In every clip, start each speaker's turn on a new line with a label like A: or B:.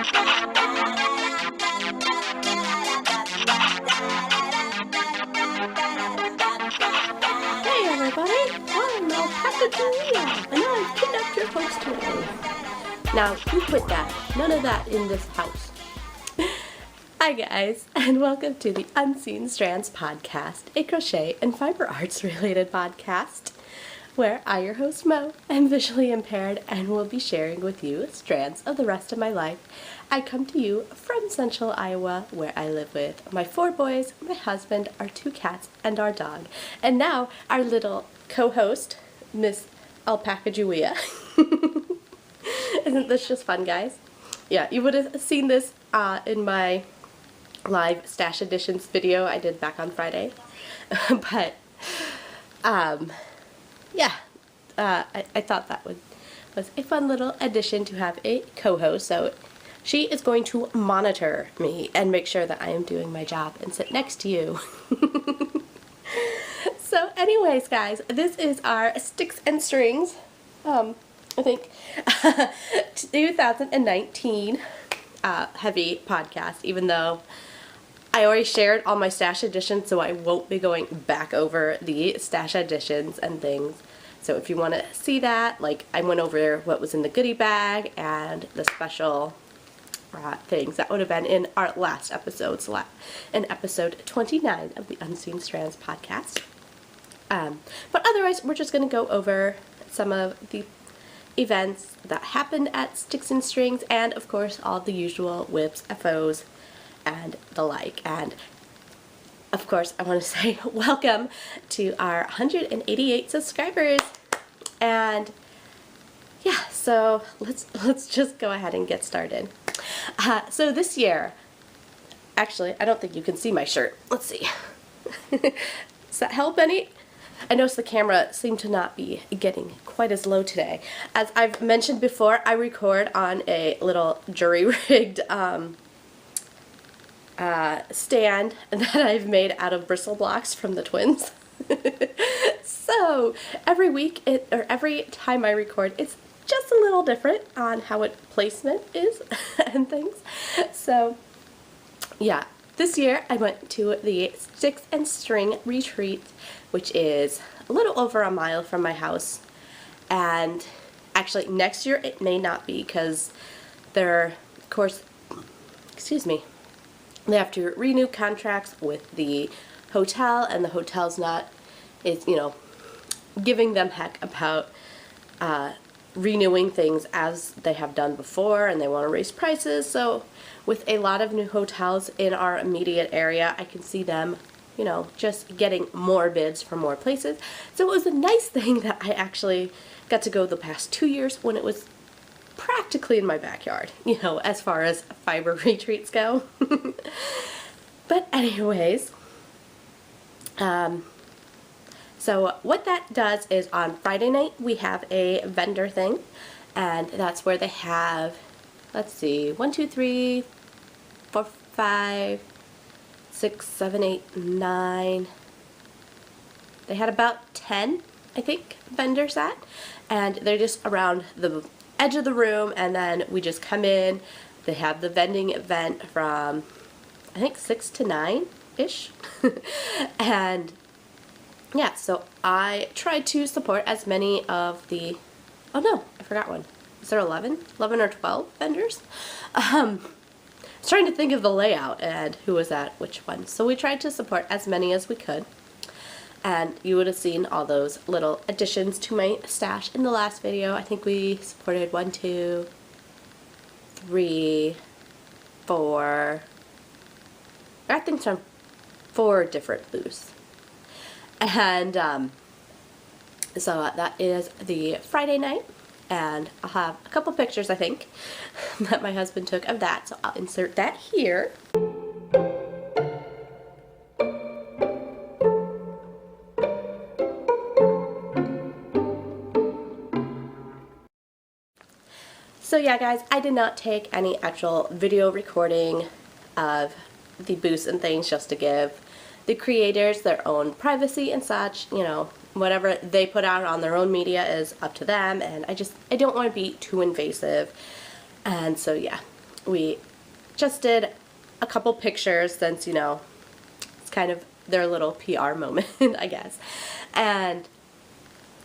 A: Hey everybody, I'm Alpaca Julia, and I've kidnapped your host today. Now, you quit that. None of that in this house. Hi guys, and welcome to the Unseen Strands podcast, a crochet and fiber arts related podcast, where I, your host Mo, am visually impaired and will be sharing with you strands of the rest of my life. I come to you from central Iowa, where I live with my 4 boys, my husband, our 2 cats, and our dog. And now, our little co-host, Miss Alpaca Julia. Isn't this just fun, guys? Yeah, you would have seen this in my live Stash Editions video I did back on Friday. But, yeah, I thought that was a fun little addition to have a co-host. So she is going to monitor me and make sure that I am doing my job and sit next to you. So anyways, guys, this is our Sticks and Strings, I think, 2019 heavy podcast, even though I already shared all my Stash Editions, so I won't be going back over the Stash Editions and things. So if you want to see that, like, I went over what was in the goodie bag and the special things that would have been in our last episode, in episode 29 of the Unseen Strands podcast. But otherwise, we're just going to go over some of the events that happened at Sticks and Strings, and of course all the usual whips, FOs, and the like. And of course, I want to say welcome to our 188 subscribers. And yeah, so let's just go ahead and get started. So this year, actually, I don't think you can see my shirt. Let's see. Does that help any? I noticed the camera seemed to not be getting quite as low today. As I've mentioned before, I record on a little jury-rigged stand that I've made out of bristle blocks from the twins. So every week, or every time I record, it's just a little different on how it placement is and things. So yeah, this year I went to the Sticks and String retreat, which is a little over a mile from my house. And actually next year it may not be, because they're, of course, they have to renew contracts with the hotel, and the hotel's giving them heck about renewing things as they have done before, and they want to raise prices. So with a lot of new hotels in our immediate area, I can see them, just getting more bids from more places. So it was a nice thing that I actually got to go the past 2 years when it was practically in my backyard, as far as fiber retreats go. But anyways, so what that does is on Friday night we have a vendor thing, and that's where they have, let's see, 1, 2, 3, 4, 5, 6, 7, 8, 9. They had about 10, I think, vendors at, and they're just around the edge of the room, and then we just come in. They have the vending event from, I think, 6 to 9-ish. And yeah, so I tried to support as many of the, oh no, I forgot one. Is there 11 or 12 vendors? I was trying to think of the layout and who was at which one. So we tried to support as many as we could. And you would have seen all those little additions to my stash in the last video. I think we supported 1, 2, 3, 4, I think some 4 different booths. And so that is the Friday night, and I'll have a couple pictures, I think, that my husband took of that, so I'll insert that here. So yeah, guys, I did not take any actual video recording of the booths and things, just to give the creators their own privacy and such. Whatever they put out on their own media is up to them, and I don't want to be too invasive. And so yeah, we just did a couple pictures since, you know, it's kind of their little PR moment, I guess. And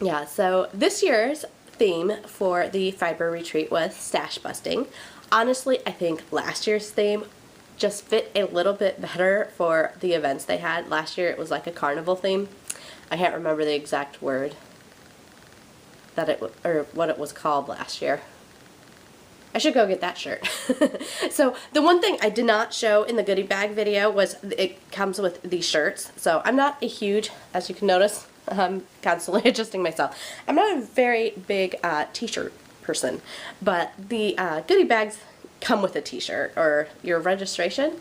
A: yeah, so this year's theme for the fiber retreat was stash busting. Honestly, I think last year's theme just fit a little bit better for the events they had. Last year it was like a carnival theme. I can't remember the exact word that it or what it was called last year. I should go get that shirt. So the one thing I did not show in the goodie bag video was it comes with these shirts. So I'm not a huge, as you can notice, I'm constantly adjusting myself. I'm not a very big t-shirt person, but the goodie bags come with a t-shirt or your registration.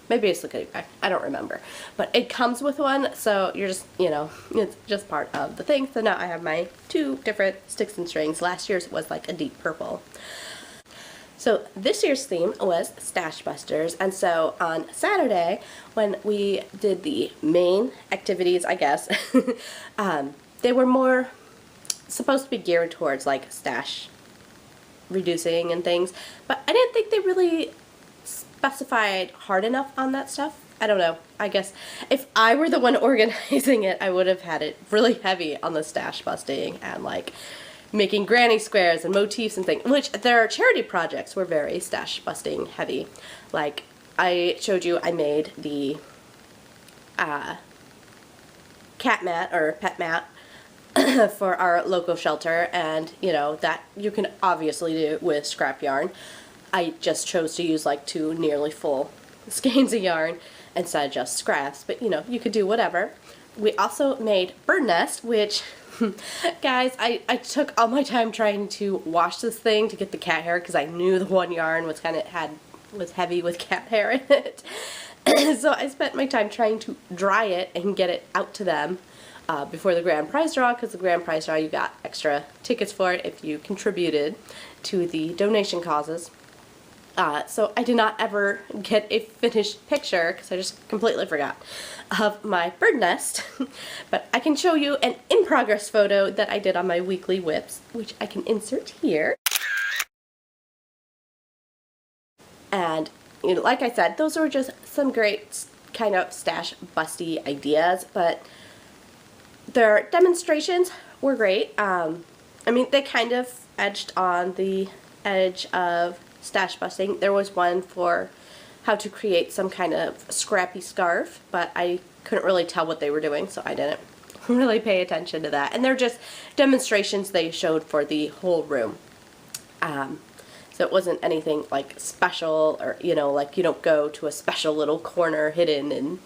A: Maybe it's the goodie bag, I don't remember. But it comes with one, so you're just, you know, it's just part of the thing. So now I have my 2 different sticks and strings. Last year's was like a deep purple. So this year's theme was Stash Busters, and so on Saturday when we did the main activities, I guess, they were more supposed to be geared towards like stash reducing and things, but I didn't think they really specified hard enough on that stuff. I don't know. I guess if I were the one organizing it, I would have had it really heavy on the stash busting and like making granny squares and motifs and things, which their charity projects were very stash busting heavy. Like I showed you, I made the cat mat or pet mat for our local shelter, and you know that you can obviously do with scrap yarn. I just chose to use like 2 nearly full skeins of yarn instead of just scraps, but you know, you could do whatever. We also made bird nest, which guys, I took all my time trying to wash this thing to get the cat hair because I knew the one yarn was was heavy with cat hair in it. So I spent my time trying to dry it and get it out to them before the grand prize draw, because the grand prize draw you got extra tickets for it if you contributed to the donation causes. So I did not ever get a finished picture because I just completely forgot of my bird nest. But I can show you an in-progress photo that I did on my weekly whips, which I can insert here. And you know, like I said, those were just some great kind of stash busty ideas, but their demonstrations were great. I mean, they kind of edged on the edge of stash busting. There was one for how to create some kind of scrappy scarf, but I couldn't really tell what they were doing, so I didn't really pay attention to that. And they're just demonstrations they showed for the whole room. So it wasn't anything like special, or you know, like you don't go to a special little corner hidden, and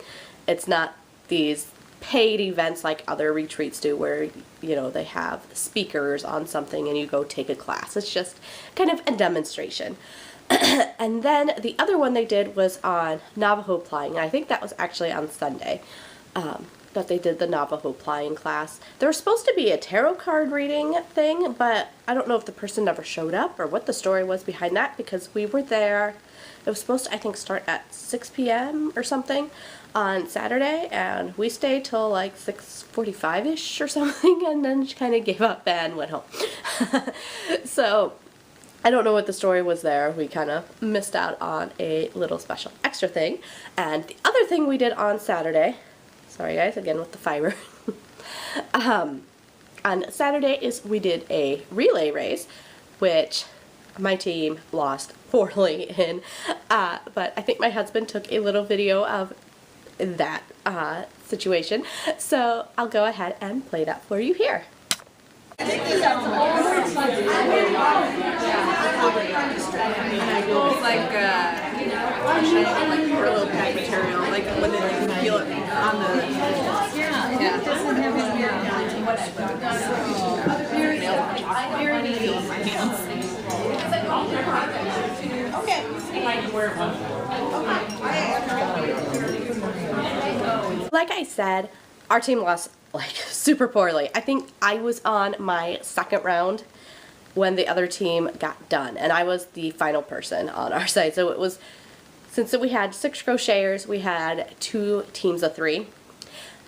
A: it's not these paid events like other retreats do where, you know, they have speakers on something and you go take a class. It's just kind of a demonstration. And then the other one they did was on Navajo plying. I think that was actually on Sunday that they did the Navajo plying class. There was supposed to be a tarot card reading thing, but I don't know if the person never showed up or what the story was behind that, because we were there. It was supposed to, I think, start at 6 p.m. or something on Saturday, and we stayed till like 6:45-ish or something, and then she kind of gave up and went home. So I don't know what the story was there. We kind of missed out on a little special extra thing. And the other thing we did on Saturday, sorry guys, again with the fiber, on Saturday is we did a relay race, which my team lost poorly in, but I think my husband took a little video of that situation, so I'll go ahead and play that for you here.
B: It's like Brillo pack material, like when they feel it on the
A: Like I said, our team lost like super poorly. I think I was on my second round when the other team got done, and I was the final person on our side. So it was, since we had 6 crocheters, we had 2 teams of 3.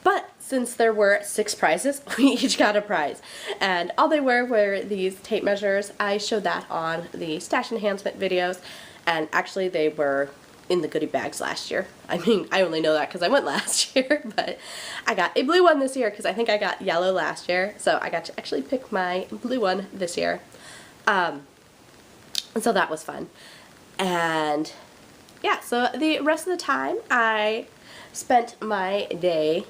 A: But since there were 6 prizes, we each got a prize. And all they were these tape measures. I showed that on the stash enhancement videos. And actually they were in the goodie bags last year. I mean, I only know that because I went last year, but I got a blue one this year because I think I got yellow last year, so I got to actually pick my blue one this year. And so that was fun. And yeah, so the rest of the time I spent my day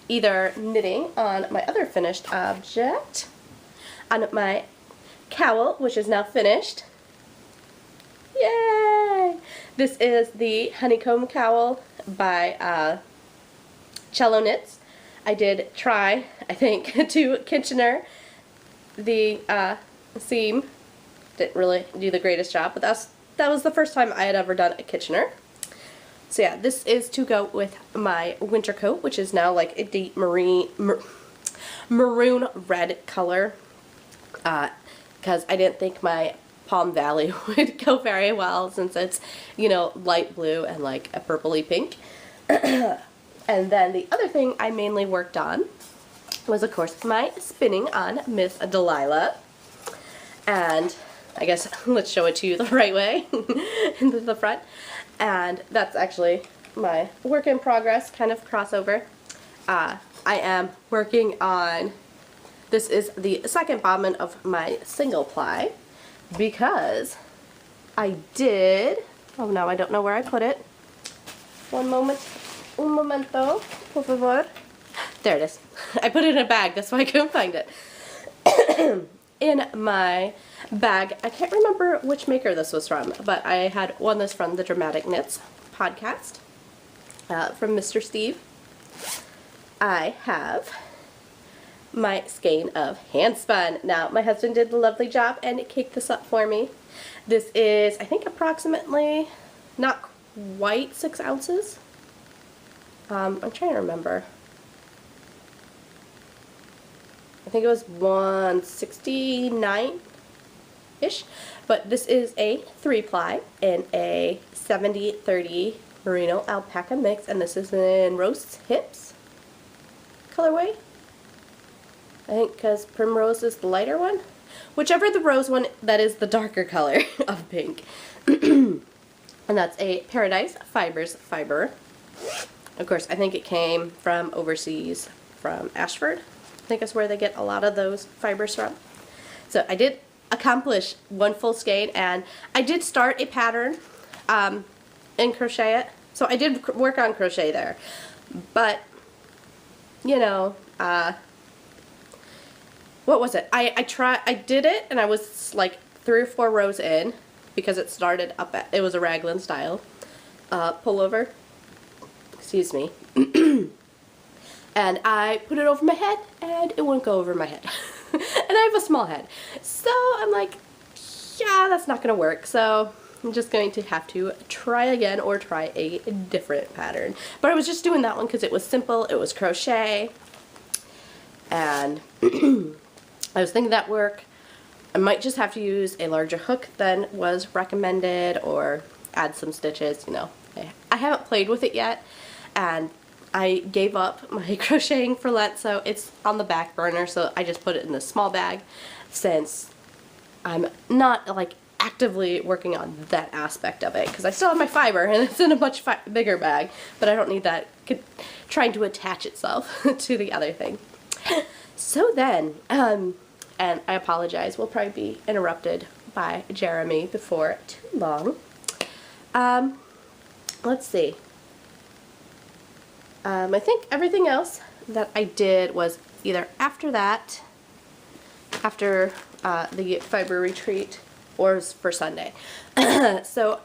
A: either knitting on my other finished object, on my cowl, which is now finished. Yay! This is the Honeycomb Cowl by Cello Knits. I did try, I think, to Kitchener the seam. Didn't really do the greatest job, but that was the first time I had ever done a Kitchener. So yeah, this is to go with my winter coat, which is now like a deep maroon red color, because I didn't think my Palm Valley would go very well since it's, you know, light blue and like a purpley pink. And then the other thing I mainly worked on was, of course, my spinning on Miss Delilah. And I guess let's show it to you the right way, into the front. And that's actually my work in progress kind of crossover. I am working on, this is the second bobbin of my single ply, because I did, oh no, I don't know where I put it. One moment, un momento, por favor. There it is. I put it in a bag, that's why I couldn't find it. In my bag, I can't remember which maker this was from, but I had won this from the Dramatic Knits podcast, from Mr. Steve. I have my skein of handspun. Now, my husband did the lovely job and caked this up for me. This is, I think, approximately, not quite 6 ounces. I'm trying to remember. I think it was 169-ish, but this is a 3-ply in a 70-30 merino alpaca mix, and this is in Rose Hips colorway. I think because Primrose is the lighter one. Whichever the rose one, that is the darker color of pink. And that's a Paradise Fibers fiber. Of course, I think it came from overseas, from Ashford. I think that's where they get a lot of those fibers from. So I did accomplish one full skein, and I did start a pattern and crochet it. So I did work on crochet there. But, you know, what was it? I did it, and I was like 3 or 4 rows in, because it started up at, it was a raglan style pullover. Excuse me. And I put it over my head, and it wouldn't go over my head. And I have a small head. So I'm like, yeah, that's not going to work. So I'm just going to have to try again, or try a different pattern. But I was just doing that one because it was simple, it was crochet, and I was thinking that work. I might just have to use a larger hook than was recommended, or add some stitches, you know. I haven't played with it yet, and I gave up my crocheting for Lent, so it's on the back burner, so I just put it in this small bag, since I'm not like actively working on that aspect of it, because I still have my fiber and it's in a much bigger bag, but I don't need that trying to attach itself to the other thing. So then, and I apologize, we'll probably be interrupted by Jeremy before too long. Let's see. I think everything else that I did was either after that, after the fiber retreat, or for Sunday. So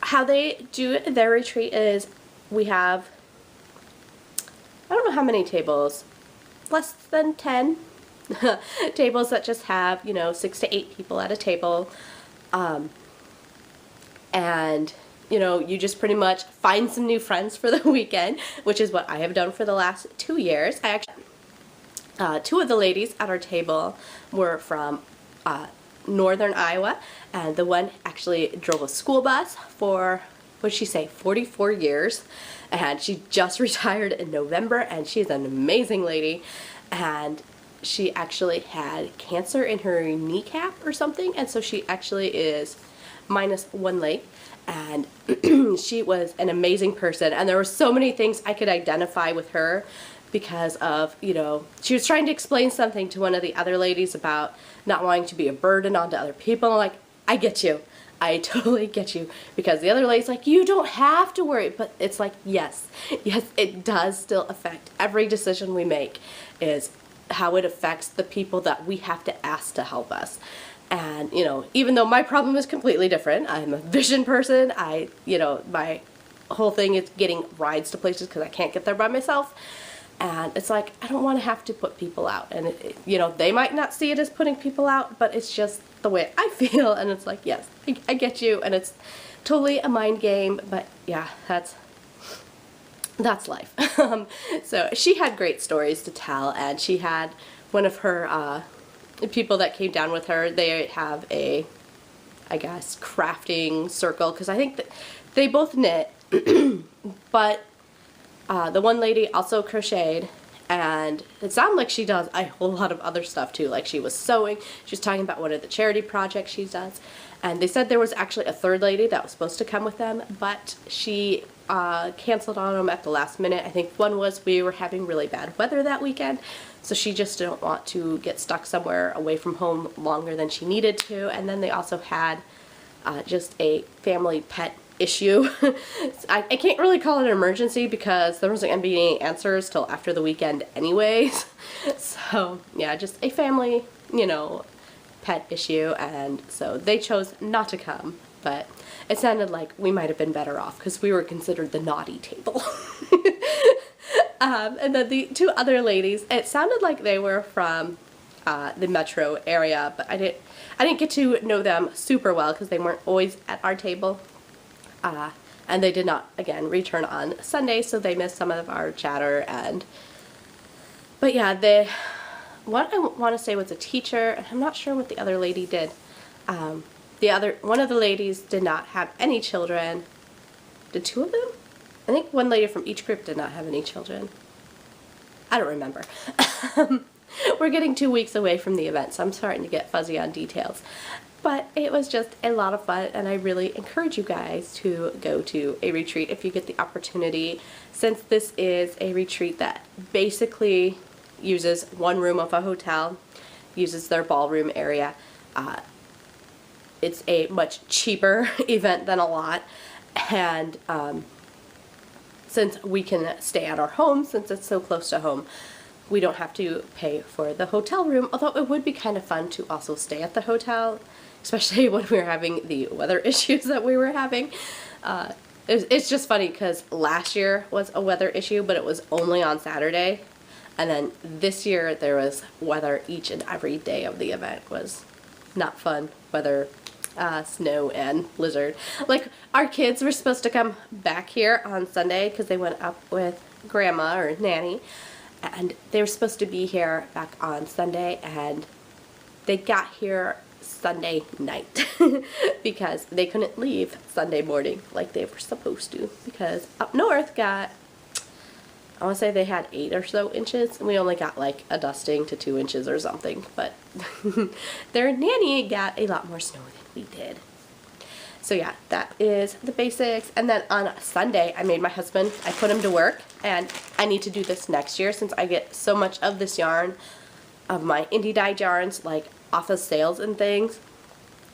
A: how they do their retreat is, we have, I don't know how many tables, less than 10 tables that just have, you know, 6 to 8 people at a table. And you know, you just pretty much find some new friends for the weekend, which is what I have done for the last 2 years. I actually, 2 of the ladies at our table were from northern Iowa, and the one actually drove a school bus for, what did she say, 44 years, and she just retired in November, and she's an amazing lady. And she actually had cancer in her kneecap or something, and so she actually is minus one leg. And she was an amazing person, and there were so many things I could identify with her because of, you know, she was trying to explain something to one of the other ladies about not wanting to be a burden onto other people. I'm like, I get you. I totally get you. Because the other lady's like, you don't have to worry. But it's like, yes, it does still affect every decision we make, is how it affects the people that we have to ask to help us. And, you know, even though my problem is completely different, I'm a vision person, my whole thing is getting rides to places because I can't get there by myself. And it's like, I don't want to have to put people out. And, they might not see it as putting people out, but it's just the way I feel. And it's like, yes, I get you. And it's totally a mind game. But yeah, that's life. So she had great stories to tell. And she had one of her people that came down with her. They have a, I guess, crafting circle. Because I think that they both knit. But the one lady also crocheted, and it sounded like she does a whole lot of other stuff too. Like she was sewing, she was talking about one of the charity projects she does, and they said there was actually a third lady that was supposed to come with them, but she canceled on them at the last minute. I think one was we were having really bad weather that weekend, so she just didn't want to get stuck somewhere away from home longer than she needed to, and then they also had just a family pet issue. I can't really call it an emergency because there wasn't going to be any answers till after the weekend anyways. So yeah, just a family, pet issue, and so they chose not to come, but it sounded like we might have been better off because we were considered the naughty table. And then the two other ladies, it sounded like they were from the metro area, but I didn't get to know them super well because they weren't always at our table. And they did not, again, return on Sunday, so they missed some of our chatter. But yeah, what I want to say was a teacher, and I'm not sure what the other lady did. One of the ladies did not have any children. Did two of them? I think one lady from each group did not have any children. I don't remember. We're getting 2 weeks away from the event, so I'm starting to get fuzzy on details. But it was just a lot of fun, and I really encourage you guys to go to a retreat if you get the opportunity, since this is a retreat that basically uses one room of a hotel, uses their ballroom area. It's a much cheaper event than a lot, and since we can stay at our home, since it's so close to home, we don't have to pay for the hotel room, although it would be kind of fun to also stay at the hotel, especially when we were having the weather issues that we were having. It's just funny because last year was a weather issue, but it was only on Saturday. And then this year there was weather each and every day of the event. Was not fun. Weather, snow, and blizzard. Like, our kids were supposed to come back here on Sunday because they went up with Grandma or Nanny. And they were supposed to be here back on Sunday, and they got here Sunday night because they couldn't leave Sunday morning like they were supposed to, because up north got, I want to say they had 8 or so inches, and we only got like a dusting to 2 inches or something, but their nanny got a lot more snow than we did. So yeah, that is the basics. And then on Sunday, I made my husband, I put him to work, and I need to do this next year since I get so much of this yarn, of my indie dyed yarns, like off of sales and things,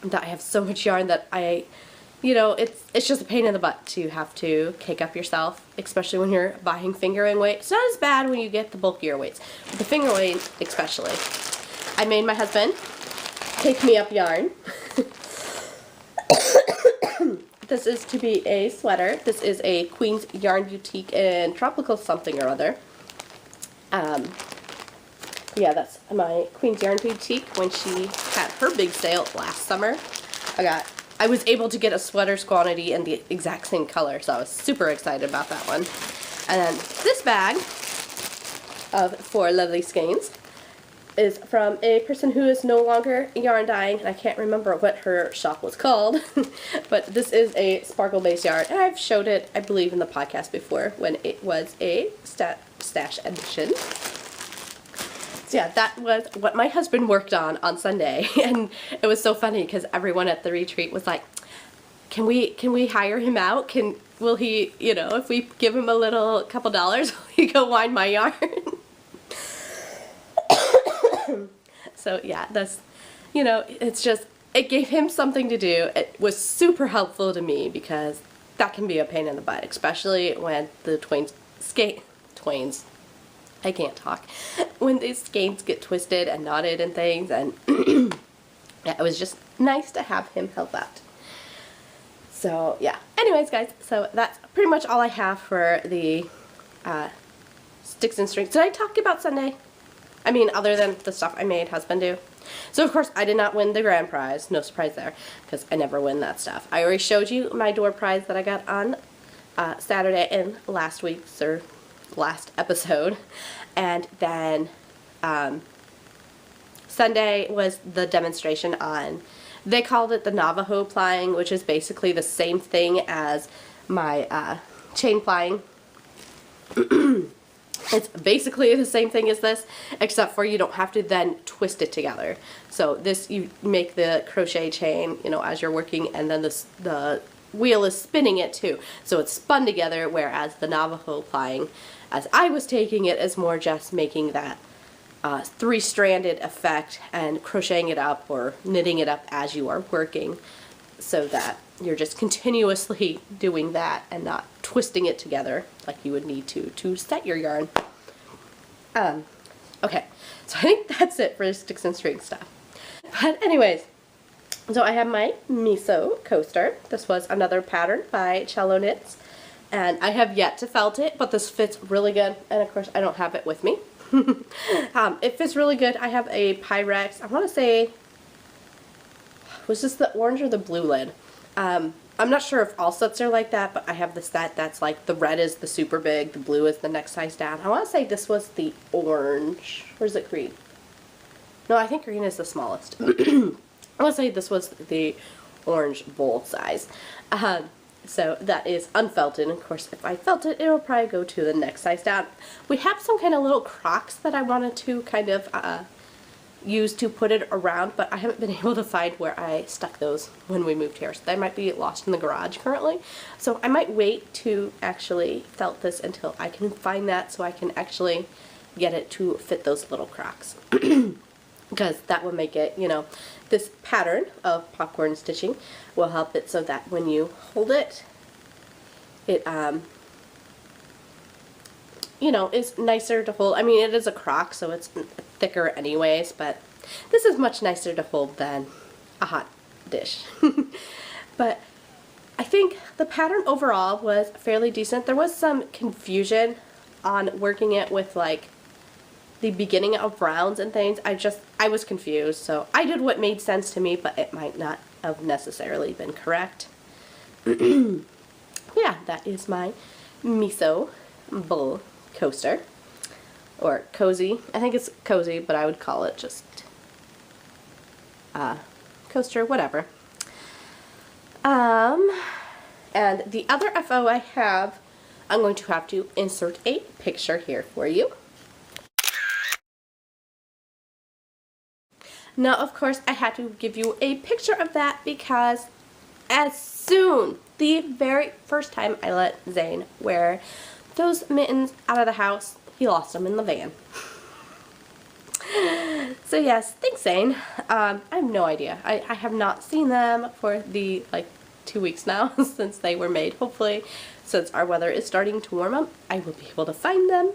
A: that I have so much yarn that it's just a pain in the butt to have to cake up yourself, especially when you're buying fingering weight. It's not as bad when you get the bulkier weights, but the finger weight especially. I made my husband take me up yarn. This is to be a sweater. This is a Queen's Yarn Boutique in Tropical something or other. Yeah, that's my Queen's Yarn Boutique when she had her big sale last summer. I was able to get a sweater's quantity in the exact same color, so I was super excited about that one. And then this bag of 4 lovely skeins is from a person who is no longer yarn dyeing, and I can't remember what her shop was called, but this is a sparkle-based yarn, and I've showed it, I believe, in the podcast before when it was a stash edition. So yeah, that was what my husband worked on Sunday, and it was so funny because everyone at the retreat was like, can we hire him out? Will he, if we give him a couple dollars, will he go wind my yarn? So yeah, that's, it's just, it gave him something to do. It was super helpful to me because that can be a pain in the butt, especially when the I can't talk. When these skeins get twisted and knotted and things, and yeah, it was just nice to have him help out. So yeah, anyways guys, so that's pretty much all I have for the sticks and strings. Did I talk about Sunday? I mean, other than the stuff I made husband do. So of course I did not win the grand prize, no surprise there, because I never win that stuff. I already showed you my door prize that I got on Saturday in last week's or last episode, and then Sunday was the demonstration on, they called it the Navajo plying, which is basically the same thing as my chain plying. It's basically the same thing as this, except for you don't have to then twist it together. So this, you make the crochet chain, as you're working, and then the wheel is spinning it too. So it's spun together, whereas the Navajo plying, as I was taking it, is more just making that three-stranded effect and crocheting it up or knitting it up as you are working, so that you're just continuously doing that and not twisting it together like you would need to set your yarn. Okay, so I think that's it for sticks and string stuff. But anyways, so I have my miso coaster. This was another pattern by Cello Knits, and I have yet to felt it, but this fits really good, and of course I don't have it with me. It fits really good. I have a Pyrex, I want to say, was this the orange or the blue lid? I'm not sure if all sets are like that, but I have the set that's like the red is the super big, the blue is the next size down. I want to say this was the orange, or is it green? No, I think green is the smallest. I want to say this was the orange bowl size. So that is unfelted. Of course, if I felt it, it'll probably go to the next size down. We have some kind of little crocks that I wanted to kind of use to put it around, but I haven't been able to find where I stuck those when we moved here. So they might be lost in the garage currently. So I might wait to actually felt this until I can find that, so I can actually get it to fit those little crocks. Because that will make it, this pattern of popcorn stitching will help it so that when you hold it, it, is nicer to hold. I mean, it is a crock, so it's thicker anyways, but this is much nicer to hold than a hot dish. But I think the pattern overall was fairly decent. There was some confusion on working it with like the beginning of rounds and things. I was confused, so I did what made sense to me, but it might not have necessarily been correct. Yeah, that is my miso bowl coaster, or cozy. I think it's cozy, but I would call it just coaster, whatever. And the other FO I have, I'm going to have to insert a picture here for you. Now, of course, I had to give you a picture of that because the very first time I let Zane wear those mittens out of the house, he lost them in the van. So yes, thanks Zane. I have no idea. I have not seen them for the 2 weeks now since they were made. Hopefully, since our weather is starting to warm up, I will be able to find them.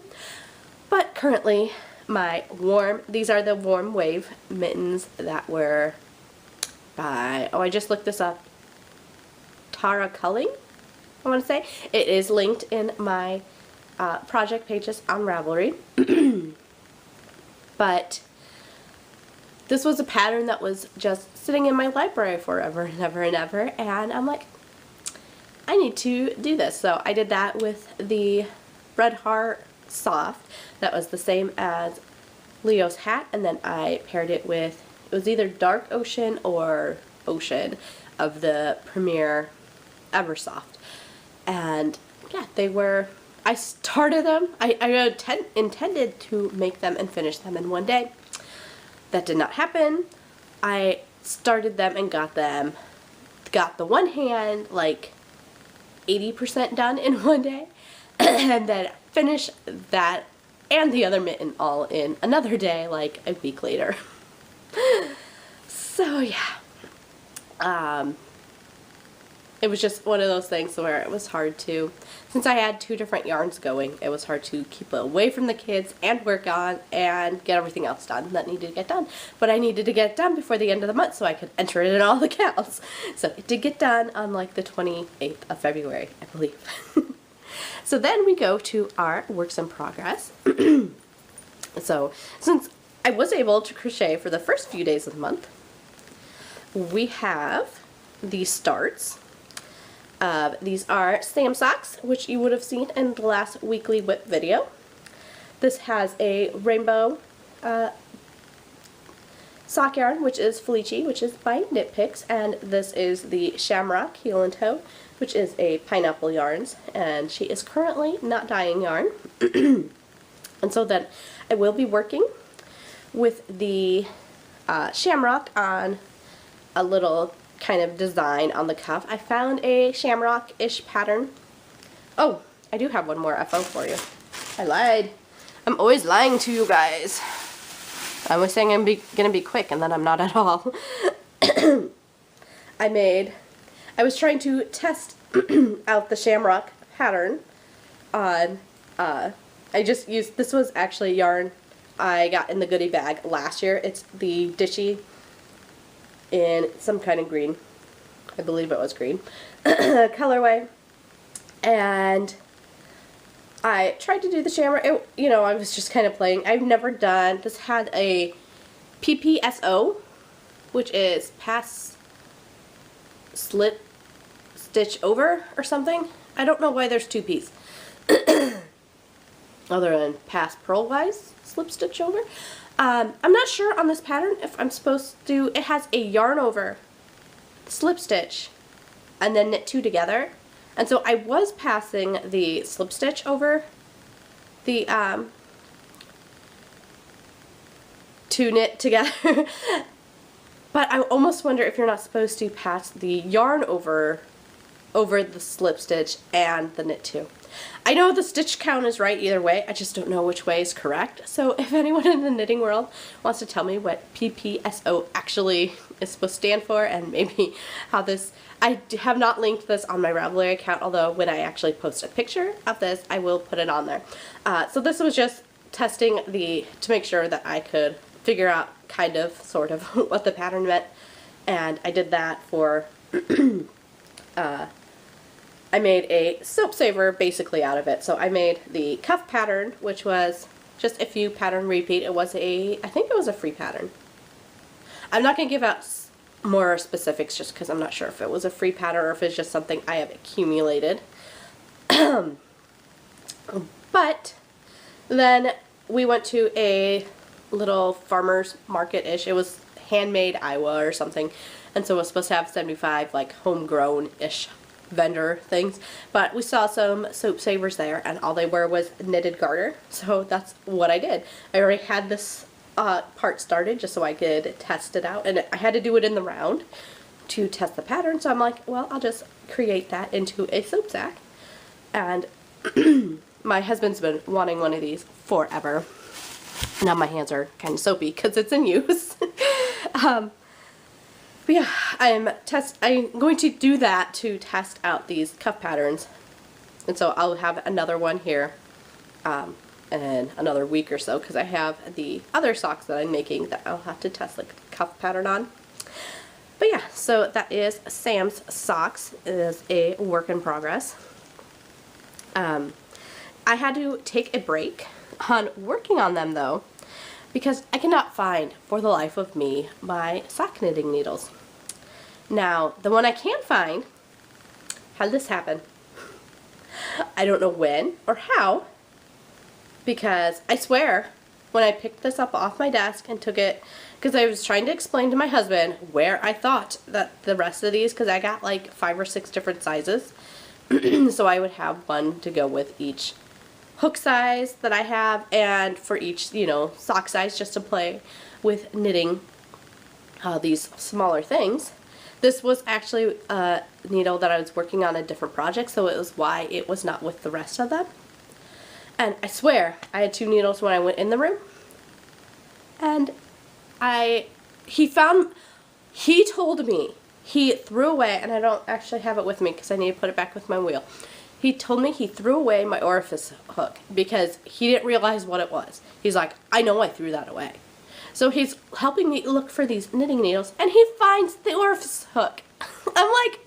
A: But currently, these are the Warm Wave mittens that were by, I just looked this up, Tara Culling, I want to say. It is linked in my project pages on Ravelry. But this was a pattern that was just sitting in my library forever and ever and ever, and I'm like, I need to do this. So I did that with the Red Heart Soft. That was the same as Leo's hat, and then I paired it with, it was either Dark Ocean or Ocean of the Premier Eversoft. And yeah, they were I started them. I intended to make them and finish them in one day. That did not happen. I started them and got the one hand like 80% done in one day, and then finished that and the other mitten all in another day, like a week later. So yeah, it was just one of those things where it was hard to, since I had 2 different yarns going, it was hard to keep it away from the kids and work on and get everything else done that needed to get done. But I needed to get it done before the end of the month so I could enter it in all the counts. So it did get done on like the 28th of February, I believe. So then we go to our works in progress. So since I was able to crochet for the first few days of the month, we have the starts. These are Sam socks, which you would have seen in the last weekly whip video. This has a rainbow sock yarn, which is Felici, which is by Knit Picks, and this is the Shamrock Heel and Toe, which is a pineapple yarns, and she is currently not dyeing yarn. And so then I will be working with the Shamrock on a little kind of design on the cuff. I found a shamrock-ish pattern. Oh, I do have one more FO for you. I lied. I'm always lying to you guys. I was saying I'm gonna be quick, and then I'm not at all. I was trying to test out the shamrock pattern on, I just used, this was actually yarn I got in the goodie bag last year. It's the Dishy in some kind of green. I believe it was green. Colorway. And I tried to do the shamrock. You know, I was just kind of playing. I've never done, this had a PPSO, which is pass slip stitch over or something. I don't know why there's 2 P's. Other than pass purlwise slip stitch over. I'm not sure on this pattern if I'm supposed to, it has a yarn over, slip stitch, and then knit 2 together. And so I was passing the slip stitch over the 2 knit together. But I almost wonder if you're not supposed to pass the yarn over the slip stitch and the knit 2. I know the stitch count is right either way, I just don't know which way is correct. So if anyone in the knitting world wants to tell me what PPSO actually is supposed to stand for, and maybe how this, I have not linked this on my Ravelry account, although when I actually post a picture of this, I will put it on there. So this was just testing to make sure that I could figure out kind of, sort of, what the pattern meant. And I did that for, I made a soap saver basically out of it. So I made the cuff pattern, which was just a few pattern repeat. It was I think it was a free pattern. I'm not going to give out more specifics just because I'm not sure if it was a free pattern or if it's just something I have accumulated. But then we went to a little farmer's market-ish. It was Handmade Iowa or something. And so it was supposed to have 75 like homegrown-ish vendor things, but we saw some soap savers there, and all they were was knitted garter, so that's what I did. I already had this part started just so I could test it out, and I had to do it in the round to test the pattern, so I'm like, well, I'll just create that into a soap sack. And my husband's been wanting one of these forever. Now my hands are kind of soapy because it's in use. But yeah, I'm going to do that to test out these cuff patterns. And so I'll have another one here in another week or so, because I have the other socks that I'm making that I'll have to test the cuff pattern on. But yeah, so that is Sam's socks. It is a work in progress. I had to take a break on working on them though, because I cannot find, for the life of me, my sock knitting needles. Now, the one I can find, how did this happen? I don't know when or how, because I swear, when I picked this up off my desk and took it, because I was trying to explain to my husband where I thought that the rest of these, because I got like 5 or 6 different sizes, so I would have one to go with each hook size that I have, and for each, you know, sock size, just to play with knitting these smaller things. This was actually a needle that I was working on a different project, so it was why it was not with the rest of them. And I swear, I had 2 needles when I went in the room, and he told me, he threw away, and I don't actually have it with me because I need to put it back with my wheel. He told me he threw away my orifice hook because he didn't realize what it was. He's like, I know I threw that away. So he's helping me look for these knitting needles, and he finds the orifice hook. I'm like,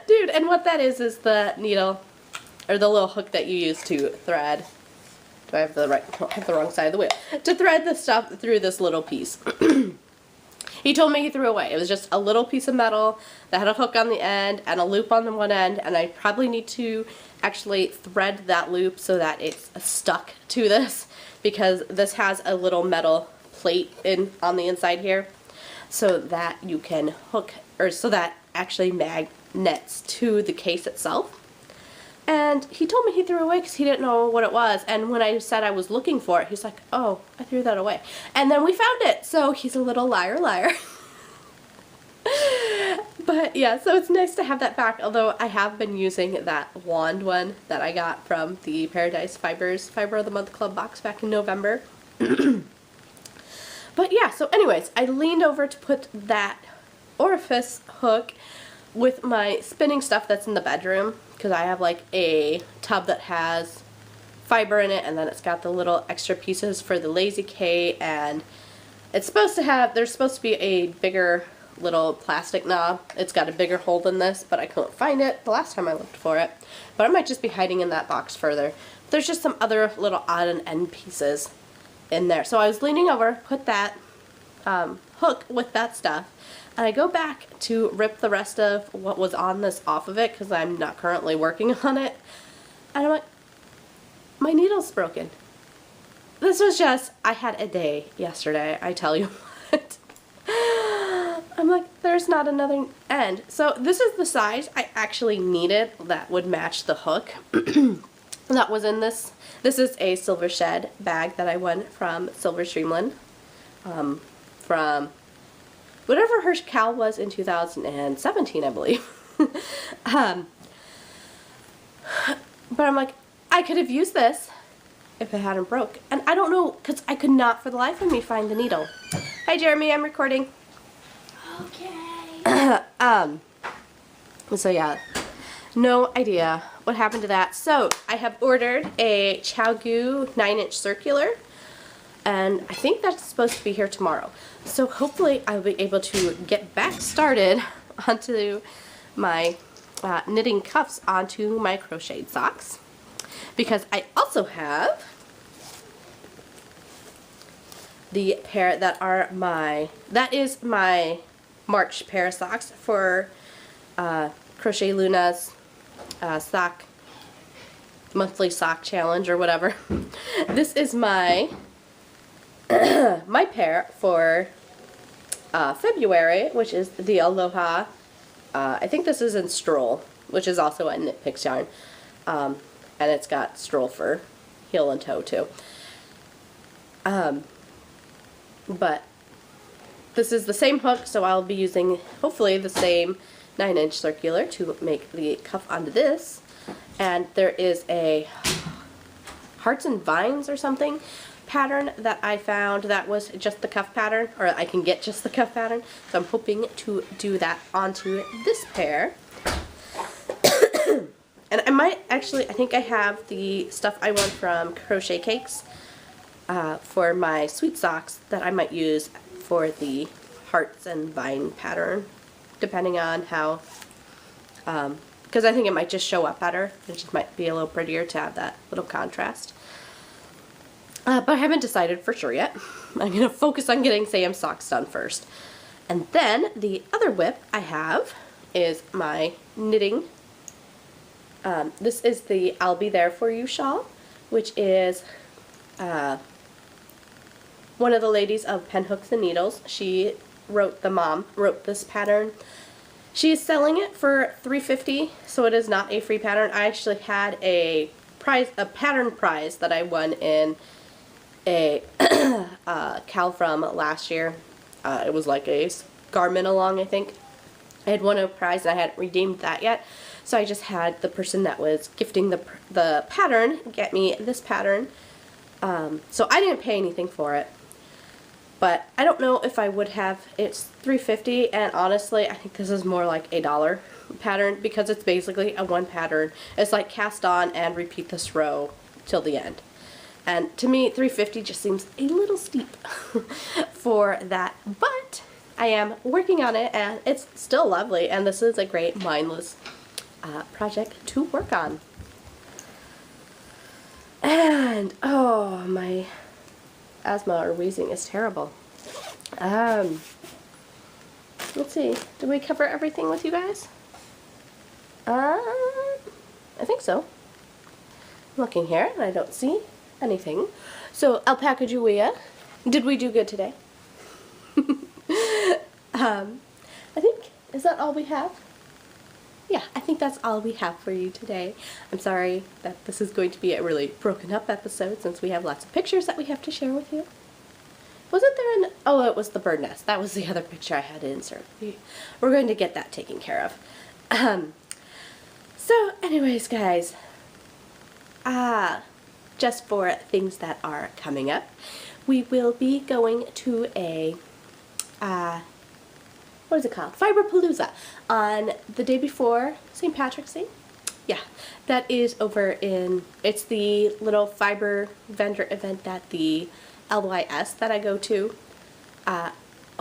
A: dude, and what that is the needle, or the little hook that you use to thread. Do I have the wrong side of the wheel? To thread the stuff through this little piece. He told me he threw away. It was just a little piece of metal that had a hook on the end and a loop on the one end, and I probably need to actually thread that loop so that it's stuck to this, because this has a little metal plate on the inside here, so that you can hook, or so that actually magnets to the case itself. And he told me he threw it away because he didn't know what it was, and when I said I was looking for it, he's like, oh, I threw that away. And then we found it, so he's a little liar. But yeah, so it's nice to have that back, although I have been using that wand one that I got from the Paradise Fibers Fiber of the Month Club box back in November. But yeah, so anyways, I leaned over to put that orifice hook with my spinning stuff that's in the bedroom, because I have like a tub that has fiber in it, and then it's got the little extra pieces for the Lazy K, and it's supposed to have, there's supposed to be a bigger little plastic knob. It's got a bigger hole than this, but I couldn't find it the last time I looked for it. But I might just be hiding in that box further. There's just some other little odd and end pieces in there. So I was leaning over, put that hook with that stuff, and I go back to rip the rest of what was on this off of it because I'm not currently working on it, and I'm like, my needle's broken. This was just, I had a day yesterday, I tell you what. I'm like, there's not another end. So this is the size I actually needed that would match the hook that was in this. This is a Silver Shed bag that I won from Silver Streamland, from whatever her cow was in 2017, I believe. But I'm like, I could have used this if it hadn't broke. And I don't know, because I could not for the life of me find the needle. Hi Jeremy, I'm recording.
C: Okay.
A: So yeah, no idea what happened to that. So I have ordered a ChowGoo 9-inch circular, and I think that's supposed to be here tomorrow. So hopefully I'll be able to get back started onto my knitting cuffs onto my crocheted socks, because I also have the pair that are that is my March pair of socks for Crochet Luna's monthly sock challenge or whatever. This is my my pair for February, which is the Aloha. I think this is in Stroll, which is also a Knit Picks yarn, and it's got Stroll for heel and toe too. But this is the same hook, so I'll be using hopefully the same 9-inch circular to make the cuff onto this. And there is a Hearts and Vines or something pattern that I found that was just the cuff pattern, or I can get just the cuff pattern, so I'm hoping to do that onto this pair. And I might actually, I think I have the stuff I won from Crochet Cakes for my sweet socks that I might use for the Hearts and Vine pattern, depending on how, because I think it might just show up better. It just might be a little prettier to have that little contrast. But I haven't decided for sure yet. I'm going to focus on getting Sam's socks done first. And then the other whip I have is my knitting. This is the I'll Be There For You shawl, which is one of the ladies of Pen Hooks and Needles. She wrote, the mom wrote this pattern. She is selling it for $3.50, so it is not a free pattern. I actually had a pattern prize that I won in a Cal from last year. It was like a Garmin along, I think. I had won a prize and I hadn't redeemed that yet, so I just had the person that was gifting the pattern get me this pattern. So I didn't pay anything for it, but I don't know if I would have. It's $3.50, and honestly, I think this is more like $1 pattern because it's basically a one pattern. It's like cast on and repeat this row till the end. And to me, $3.50 just seems a little steep for that, but I am working on it, and it's still lovely, and this is a great mindless project to work on. And, oh, my asthma or wheezing is terrible. Let's see, did we cover everything with you guys? I think so. I'm looking here, and I don't see anything. So, Alpaca Julia, did we do good today? I think, is that all we have? Yeah, I think that's all we have for you today. I'm sorry that this is going to be a really broken up episode since we have lots of pictures that we have to share with you. Wasn't there oh, it was the bird nest. That was the other picture I had to insert. We're going to get that taken care of. So anyways, guys, just for things that are coming up, we will be going to a what is it called? Fiberpalooza on the day before St. Patrick's Day. Yeah, that is over in, it's the little fiber vendor event that the LYS that I go to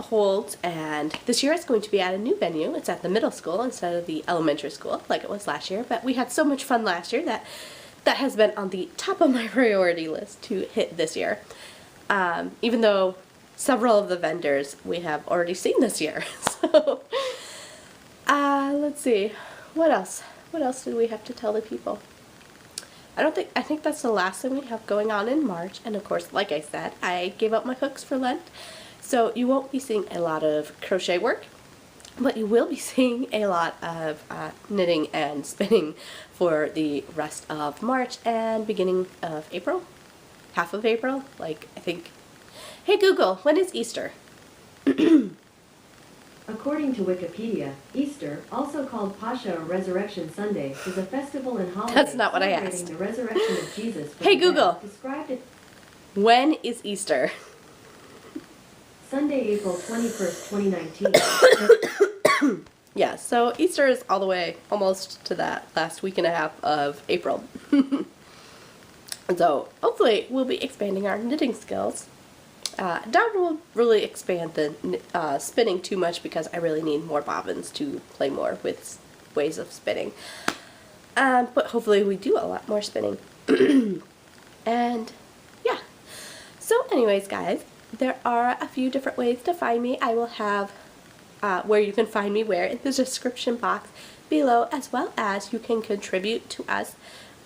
A: holds, and this year it's going to be at a new venue. It's at the middle school instead of the elementary school like it was last year, but we had so much fun last year that that has been on the top of my priority list to hit this year. Even though several of the vendors we have already seen this year. So, let's see. What else? What else did we have to tell the people? I think that's the last thing we have going on in March. And of course, like I said, I gave up my hooks for Lent. So you won't be seeing a lot of crochet work, but you will be seeing a lot of knitting and spinning for the rest of March and beginning of April. Half of April, like I think. Hey Google, when is Easter?
C: According to Wikipedia, Easter, also called Pascha or Resurrection Sunday, is a festival and holiday
A: That's not what I asked.
C: celebrating the resurrection of Jesus from
A: Hey
C: the dead,
A: Google,
C: described as
A: when is Easter?
C: Sunday, April 21st, 2019.
A: Yeah, so Easter is all the way almost to that last week and a half of April. So hopefully we'll be expanding our knitting skills. Don't will really expand the spinning too much because I really need more bobbins to play more with ways of spinning. But hopefully we do a lot more spinning. And yeah. So anyways, guys, there are a few different ways to find me. I will have where you can find me where in the description box below, as well as you can contribute to us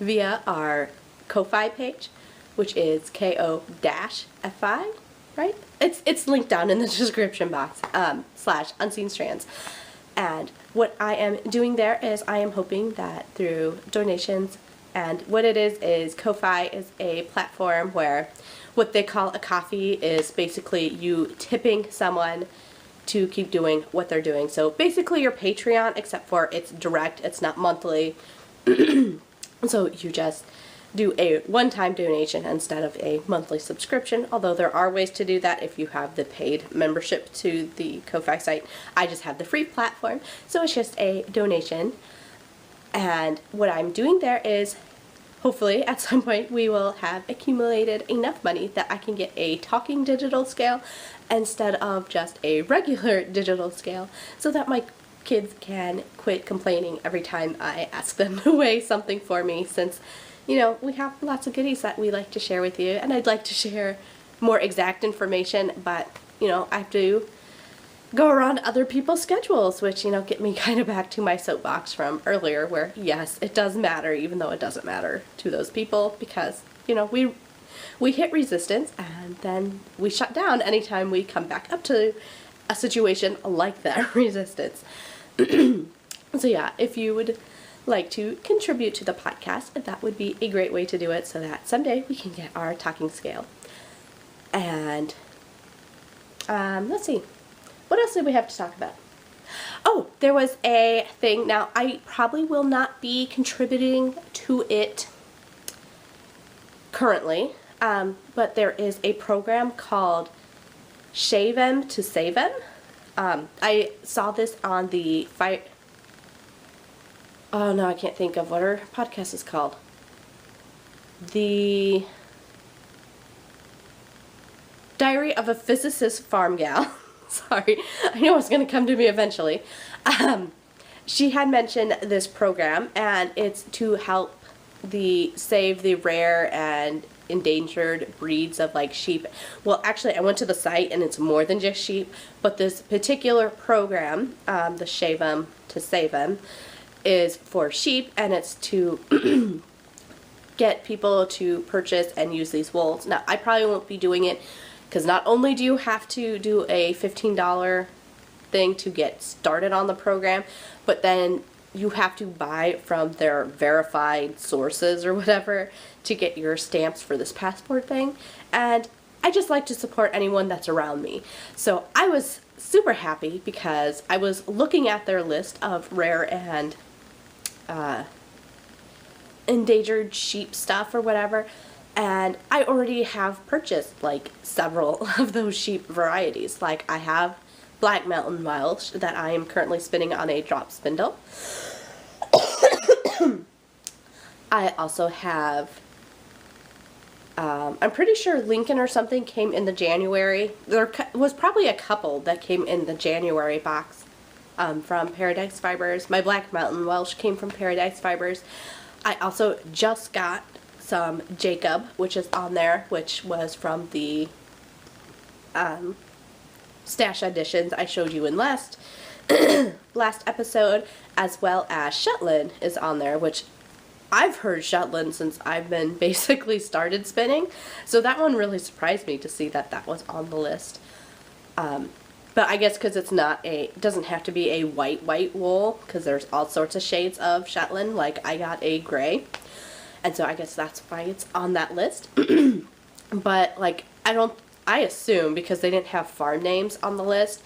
A: via our Ko-Fi page, which is ko-fi. Right? It's linked down in the description box, /UnseenStrands. And what I am doing there is I am hoping that through donations, and what it is Ko-Fi is a platform where what they call a coffee is basically you tipping someone to keep doing what they're doing. So basically your Patreon, except for it's direct, it's not monthly. So you just do a one-time donation instead of a monthly subscription, although there are ways to do that if you have the paid membership to the Ko-Fi site. I just have the free platform, so it's just a donation. And what I'm doing there is, hopefully at some point we will have accumulated enough money that I can get a talking digital scale instead of just a regular digital scale, so that my kids can quit complaining every time I ask them to weigh something for me, since you know, we have lots of goodies that we like to share with you, and I'd like to share more exact information, but, you know, I have to go around other people's schedules, which, you know, get me kind of back to my soapbox from earlier, where, yes, it does matter, even though it doesn't matter to those people, because, you know, we hit resistance, and then we shut down anytime we come back up to a situation like that resistance. So yeah, if you would like to contribute to the podcast, that would be a great way to do it so that someday we can get our talking scale. And let's see, what else did we have to talk about? Oh, there was a thing. Now, I probably will not be contributing to it currently, but there is a program called Shave 'Em to Save 'Em. I saw this on the oh no, I can't think of what her podcast is called. The Diary of a Physicist Farm Gal. Sorry, I know it's going to come to me eventually. She had mentioned this program, and it's to help save the rare and endangered breeds of like sheep. Well, actually, I went to the site, and it's more than just sheep, but this particular program, the Shave 'Em to Save 'Em, is for sheep, and it's to get people to purchase and use these wools. Now, I probably won't be doing it because not only do you have to do a $15 thing to get started on the program, but then you have to buy from their verified sources or whatever to get your stamps for this passport thing. And I just like to support anyone that's around me. So I was super happy because I was looking at their list of rare and endangered sheep stuff or whatever, and I already have purchased like several of those sheep varieties. Like I have Black Mountain Welsh that I am currently spinning on a drop spindle. I also have I'm pretty sure Lincoln or something came in the January. There was probably a couple that came in the January box from Paradise Fibers. My Black Mountain Welsh came from Paradise Fibers. I also just got some Jacob, which is on there, which was from the stash editions I showed you in last episode, as well as Shetland is on there, which I've heard Shetland since I've been basically started spinning, so that one really surprised me to see that that was on the list. But I guess because it's not it doesn't have to be a white wool, because there's all sorts of shades of Shetland. Like I got a gray, and so I guess that's why it's on that list. But like I assume because they didn't have farm names on the list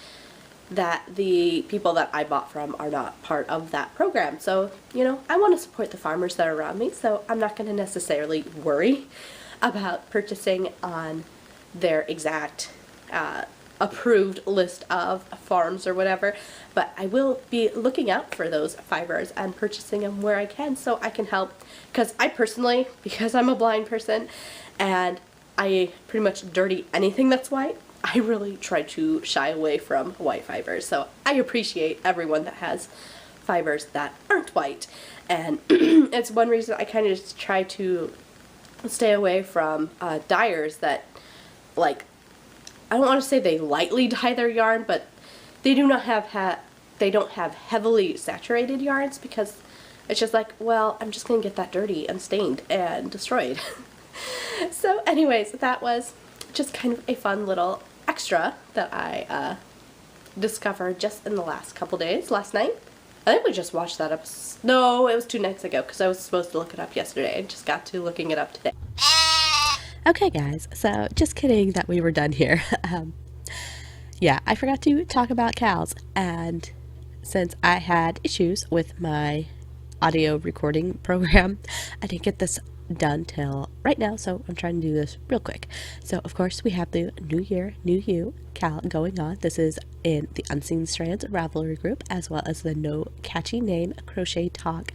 A: that the people that I bought from are not part of that program. So, you know, I want to support the farmers that are around me, so I'm not going to necessarily worry about purchasing on their exact approved list of farms or whatever, but I will be looking out for those fibers and purchasing them where I can so I can help, because I personally, because I'm a blind person and I pretty much dirty anything that's white, I really try to shy away from white fibers. So I appreciate everyone that has fibers that aren't white, and it's one reason I kind of just try to stay away from dyers that, like, I don't want to say they lightly dye their yarn, but they do not have they don't have heavily saturated yarns, because it's just like, well, I'm just gonna get that dirty and stained and destroyed. So anyways, that was just kind of a fun little extra that I discovered just in the last couple days. Last night, I think we just watched that episode. No, it was 2 nights ago, because I was supposed to look it up yesterday and just got to looking it up today. Okay guys, so just kidding that we were done here. Yeah, I forgot to talk about cows, and since I had issues with my audio recording program, I didn't get this done till right now, so I'm trying to do this real quick. So of course we have the New Year, New You cal going on. This is in the Unseen Strands Ravelry group, as well as the No Catchy Name Crochet Talk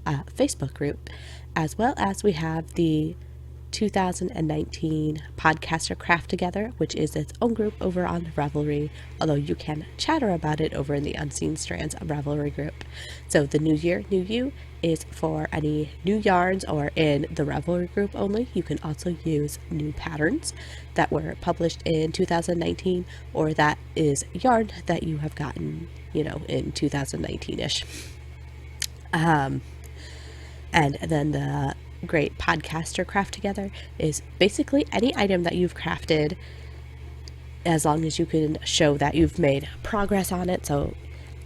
A: Facebook group, as well as we have the 2019 Podcaster Craft Together, which is its own group over on Ravelry, although you can chatter about it over in the Unseen Strands Ravelry group. So the New Year, New You is for any new yarns, or in the Ravelry group only. You can also use new patterns that were published in 2019, or that is yarn that you have gotten, you know, in 2019-ish. And then the Great Podcaster Craft Together is basically any item that you've crafted, as long as you can show that you've made progress on it. So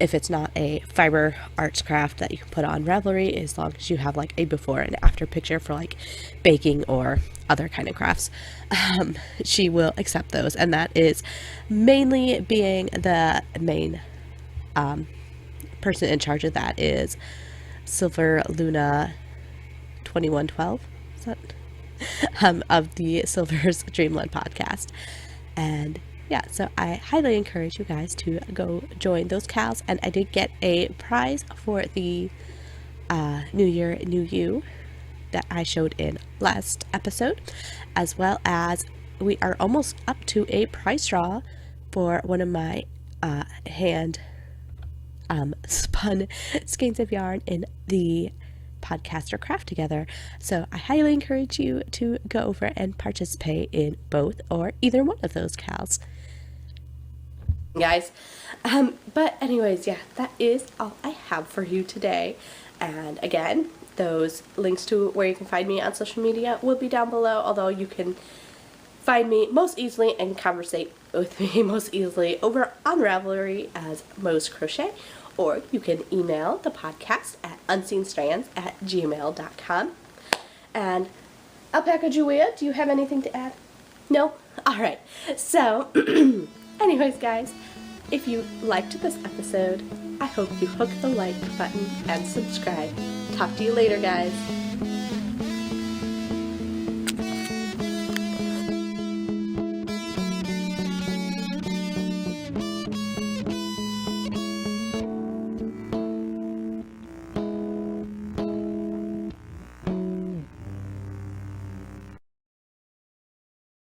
A: if it's not a fiber arts craft that you can put on Ravelry, as long as you have like a before and after picture for like baking or other kind of crafts, she will accept those. And that is mainly being the main person in charge of that is Silver Luna 2112, is that of the Silver's Dreamland podcast. And yeah, so I highly encourage you guys to go join those cows. And I did get a prize for the New Year, New You that I showed in last episode, as well as we are almost up to a prize draw for one of my hand spun skeins of yarn in the podcast or craft together. So I highly encourage you to go over and participate in both or either one of those cows, guys. But anyways, yeah, that is all I have for you today. And again, those links to where you can find me on social media will be down below, although you can find me most easily and conversate with me most easily over on Ravelry as Mo's Crochet, or you can email the podcast at UnseenStrands@gmail.com. And Alpaca Julia, do you have anything to add? No? Alright. So, anyways, guys, if you liked this episode, I hope you hook the like button and subscribe. Talk to you later, guys.